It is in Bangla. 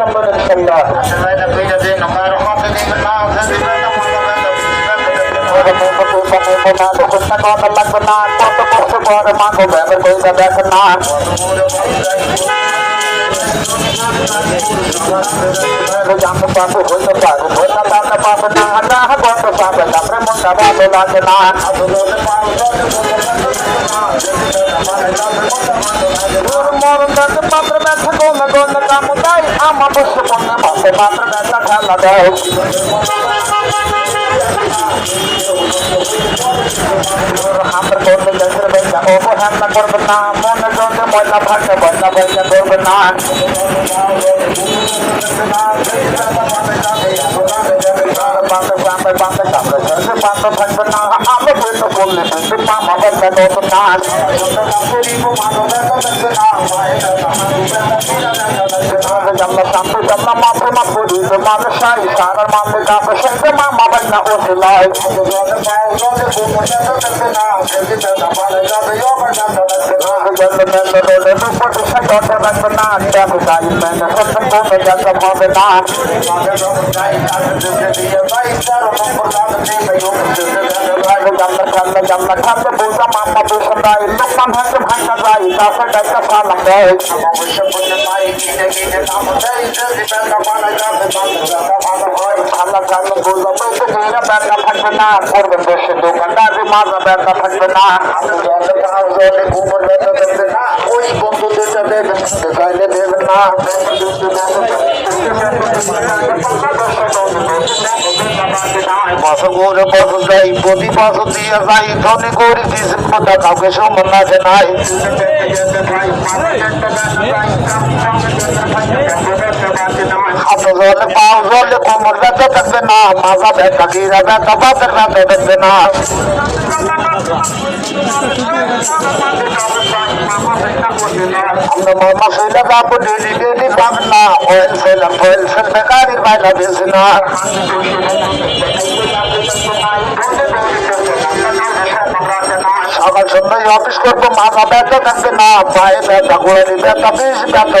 সম্মান ইনশাআল্লাহ। লাগবে না কত কষ্ট করে মাগো ব্যাপার কইটা দেখেন না জানতে পারবো হইতে পারবো হইতে পারতে পারবো না না বন্ধ পাবে তারপরে মনটা ভালো লাগে না মরণ দেখে পাত্র ব্যথা গোমে গোমে কাম দেয় আমার বসে মনে ভাবে পাত্র ব্যথা খেলা দেয় আমরা করতে গেছে বেঁচা অবহেলা করবে না মনে জন্য ময়লা ভাগে বয়লা বয়লা করবে না থাকবে না আমরা বলতে বললে মামা বাচ্চা কত নাচ জানলা শান্ত জানলা মাথে মাথে দিতে মানুষাই সারার মাথে কাপে সেটা মামা বাচ্চা ওঠে লাই করবেন দেশের দোকানদার মাজা ব্যথা থাকবে না ওই বন্ধু যেটা দেবেন চাইলে দেবেন না বছর করে বছর যাই প্রতি বছর দিয়ে যাই ধনী করে দিয়েছেন কথা কাউকে সমান আছে নাই হাত জলে পাও জলে কোমর ব্যথা থাকবে না মাজা ব্যথা গিরা ব্যথা বাতের ব্যথা থাকবে না আমরা মামা শৈলা যাবো ডেলি ডেলি পাবেন না অয়েল ফেলাম ফয়েল ফেল বেকারির বাইলা বেশি না সকাল সন্ধ্যায় অফিস করবো মাজা ব্যথা থাকবে না পায়ে ব্যথা গোড়ালি ব্যথা বেশি ব্যথা